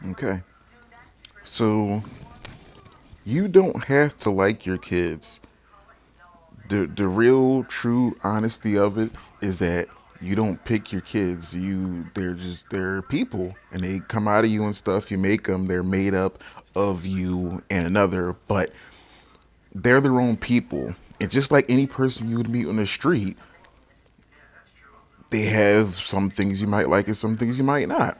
Okay. So you don't have to like your kids. The real true honesty of it is that you don't pick your kids. They're people and they come out of you and stuff. You make them. They're made up of you and another, but they're their own people. And just like any person you would meet on the street, they have some things you might like and some things you might not.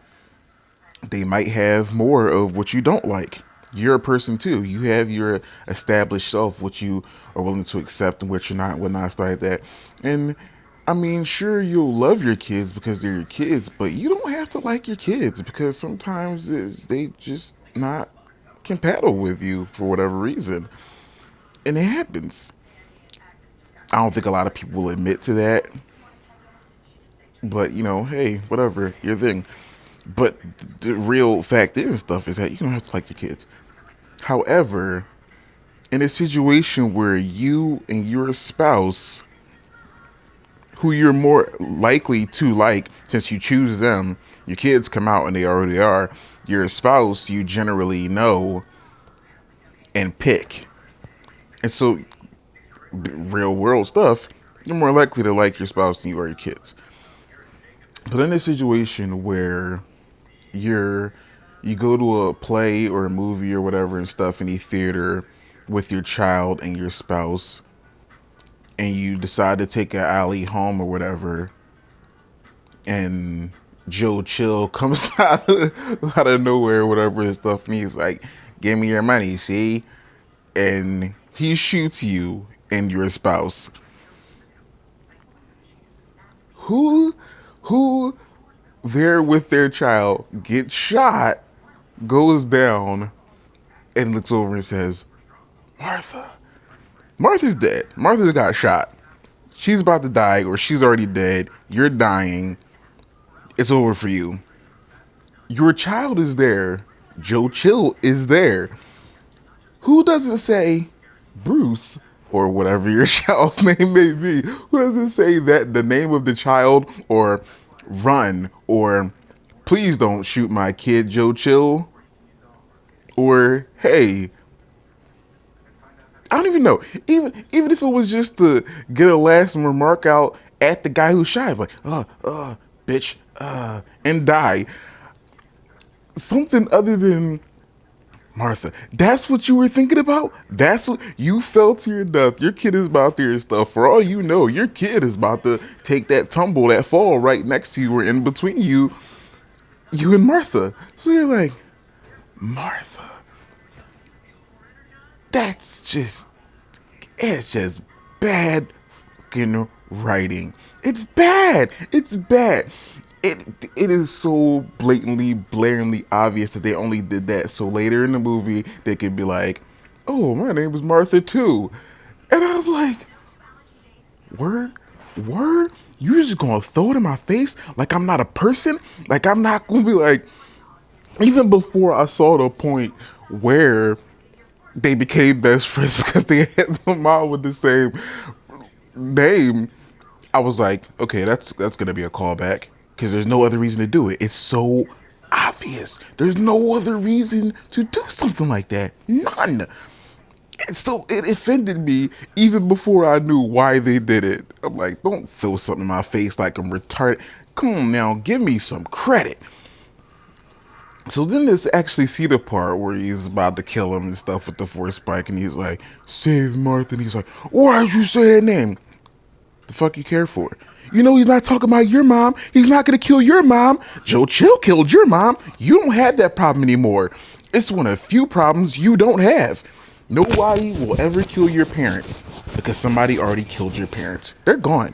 They might have more of what you don't like. You're a person too. You have your established self, what you are willing to accept and what you're not, whatnot, stuff like that. And I mean, sure, you'll love your kids because they're your kids, but you don't have to like your kids because sometimes they just not compatible with you for whatever reason. And it happens. I don't think a lot of people will admit to that, but hey, whatever, your thing. But the real fact is, stuff is that you don't have to like your kids. However, in a situation where you and your spouse, who you're more likely to like, since you choose them, your kids come out and they already are, your spouse you generally know and pick. And so, real world stuff, you're more likely to like your spouse than you are your kids. But in a situation where you're you go to a play or a movie or whatever and stuff in a theater with your child and your spouse, and you decide to take an alley home or whatever, and Joe Chill comes out of nowhere or whatever and stuff, and he's like, "Give me your money, see?" And he shoots you and your spouse. Who, who there with their child gets shot, goes down, and looks over and says, "Martha." Martha's dead. Martha's got shot. She's about to die, or she's already dead. You're dying. It's over for you. Your child is there. Joe Chill is there. Who doesn't say Bruce or whatever your child's name may be? Who doesn't say that the name of the child or run or please don't shoot my kid, Joe Chill? Or hey, I don't even know. Even if it was just to get a last remark out at the guy who shot, like bitch, and die. Something other than Martha. That's what you were thinking about? That's what you fell to your death. Your kid is about there and stuff. For all you know, your kid is about to take that tumble, that fall right next to you or in between you and Martha. So you're like, Martha, that's just, it's just bad fucking writing. It's bad. It's bad. It it is so blatantly, blaringly obvious that they only did that so later in the movie they could be like, "Oh, my name is Martha too," and I'm like, "Word, word, you're just gonna throw it in my face like I'm not a person? Like I'm not gonna be like." Even before I saw the point where they became best friends because they had the mom with the same name, I was like, okay, that's gonna be a callback because there's no other reason to do it. It's so obvious. There's no other reason to do something like that. None. And so it offended me even before I knew why they did it. I'm like, don't throw something in my face like I'm retarded. Come on now, give me some credit. So then let's actually see the part where he's about to kill him and stuff with the force spike, and he's like, "Save Martha," and he's like, "Why did you say that name? The fuck you care for? You know he's not talking about your mom. He's not gonna kill your mom. Joe Chill killed your mom. You don't have that problem anymore. It's one of the few problems you don't have. Nobody will ever kill your parents because somebody already killed your parents. They're gone."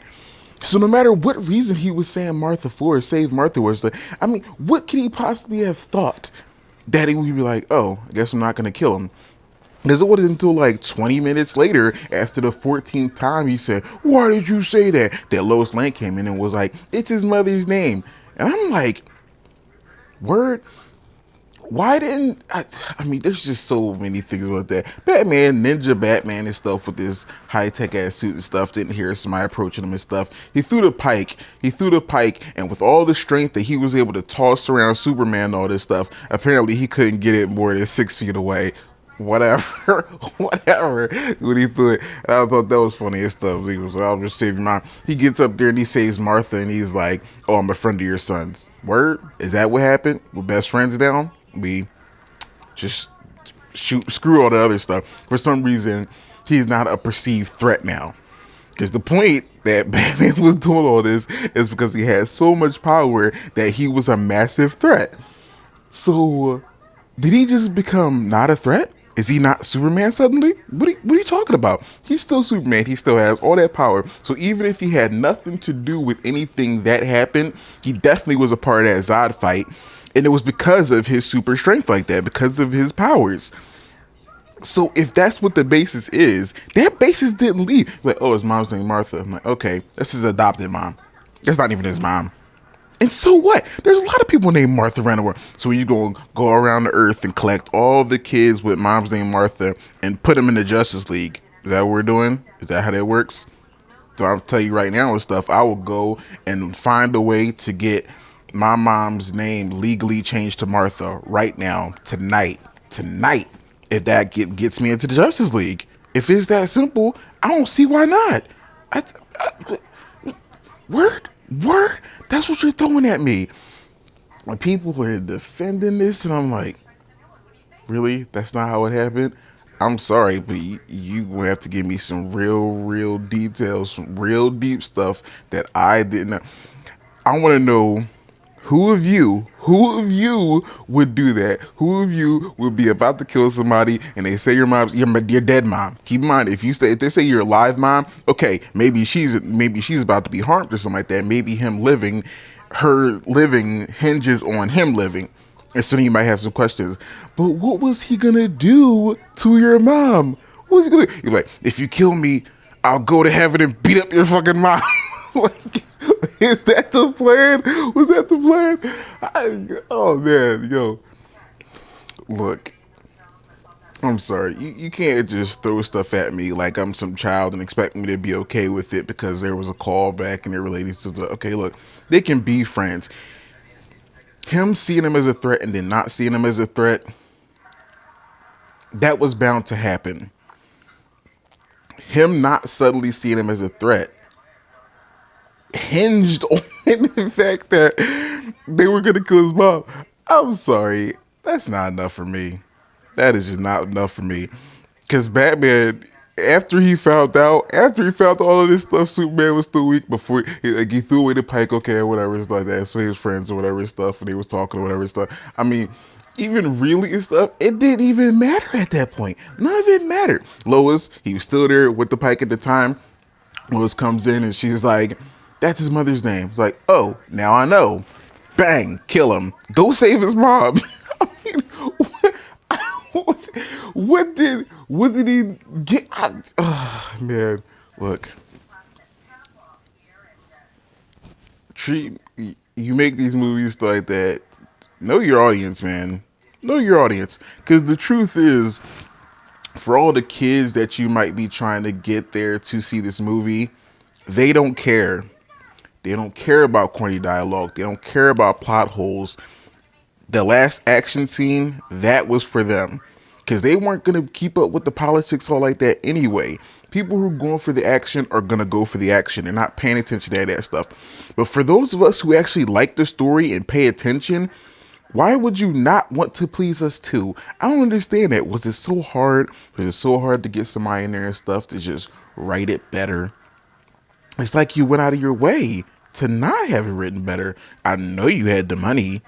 So no matter what reason he was saying Martha for, save Martha was like, I mean, what could he possibly have thought that he would be like, oh, I guess I'm not gonna kill him? Because it wasn't until like 20 minutes later, after the 14th time he said, "Why did you say that?" that Lois Lane came in and was like, "It's his mother's name." And I'm like, word, Why didn't I mean? There's just so many things about that. Batman, Ninja Batman, and stuff with this high tech ass suit and stuff. Didn't hear somebody approaching him and stuff. He threw the pike. He threw the pike, and with all the strength that he was able to toss around Superman and all this stuff, apparently he couldn't get it more than 6 feet away. Whatever, whatever. When he threw it, and I thought that was funny and stuff. He was like, "I'll just save your mom." He gets up there and he saves Martha, and he's like, "Oh, I'm a friend of your son's." Word? Is that what happened? We're best friends now? We just screw all the other stuff. For some reason, he's not a perceived threat now. Because the point that Batman was doing all this is because he had so much power that he was a massive threat. So, did he just become not a threat? Is he not Superman suddenly? What are you talking about? He's still Superman. He still has all that power. So even if he had nothing to do with anything that happened, he definitely was a part of that Zod fight. And it was because of his super strength like that, because of his powers. So if that's what the basis is, that basis didn't leave. Like, oh, his mom's named Martha. I'm like, okay, that's his adopted mom. That's not even his mom. And so what? There's a lot of people named Martha around the world. So you gonna go around the earth and collect all the kids with moms named Martha and put them in the Justice League. Is that what we're doing? Is that how that works? So I'll tell you right now and stuff, I will go and find a way to get my mom's name legally changed to Martha right now, tonight. If that gets me into the Justice League. If it's that simple, I don't see why not. I, I, word, that's what you're throwing at me. When people were defending this, and I'm like, really? That's not how it happened? I'm sorry, but you will have to give me some real details, some real deep stuff that I didn't know. I want to know who of you would do that? Who of you would be about to kill somebody and they say your dead mom? Keep in mind, if they say your live mom, okay, maybe she's about to be harmed or something like that. Maybe her living hinges on him living. And so then you might have some questions. But what was he gonna do to your mom? What was he gonna do? You're like, if you kill me, I'll go to heaven and beat up your fucking mom. Like, is that the plan? Was that the plan? Oh man, yo. Look, I'm sorry. You can't just throw stuff at me like I'm some child and expect me to be okay with it because there was a call back and it related to the, okay, look, they can be friends. Him seeing him as a threat and then not seeing him as a threat, that was bound to happen. Him not suddenly seeing him as a threat hinged on the fact that they were going to kill his mom. I'm sorry. That's not enough for me. That is just not enough for me. Because Batman, after he found all of this stuff, Superman was still weak before he threw away the pike, okay, or whatever, it's like that. So his friends or whatever stuff, and they was talking or whatever stuff. I mean, even really and stuff, it didn't even matter at that point. None of it mattered. Lois, he was still there with the pike at the time. Lois comes in and she's like, that's his mother's name. It's like, oh, now I know. Bang, kill him. Go save his mom. I mean, what, what did he get? Man, look. Treat you make these movies like that. Know your audience, man. Know your audience. Because the truth is, for all the kids that you might be trying to get there to see this movie, they don't care. They don't care about corny dialogue. They don't care about plot holes. The last action scene, that was for them. Because they weren't going to keep up with the politics all like that anyway. People who are going for the action are going to go for the action. They're not paying attention to that stuff. But for those of us who actually like the story and pay attention, why would you not want to please us too? I don't understand that. Was it so hard? Was it so hard to get somebody in there and stuff to just write it better? It's like you went out of your way to not have it written better. I know you had the money.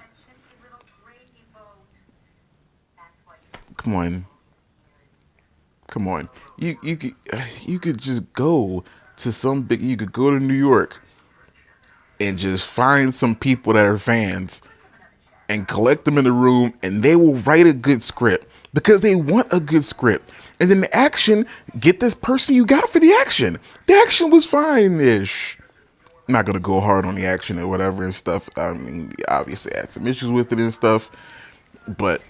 Come on. Come on. You could just go to you could go to New York and just find some people that are fans and collect them in the room and they will write a good script because they want a good script. And then the action, get this person you got for the action. The action was fine-ish. I'm not going to go hard on the action or whatever and stuff. I mean, obviously I had some issues with it and stuff. But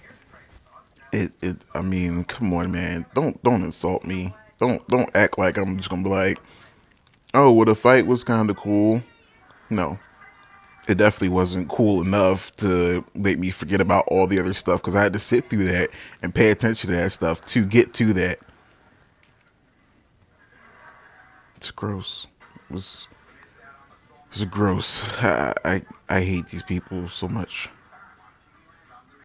I mean, come on, man. Don't insult me. Don't act like I'm just gonna be like, oh, well, the fight was kind of cool. No, it definitely wasn't cool enough to make me forget about all the other stuff because I had to sit through that and pay attention to that stuff to get to that. It's gross. It was it's gross. I hate these people so much.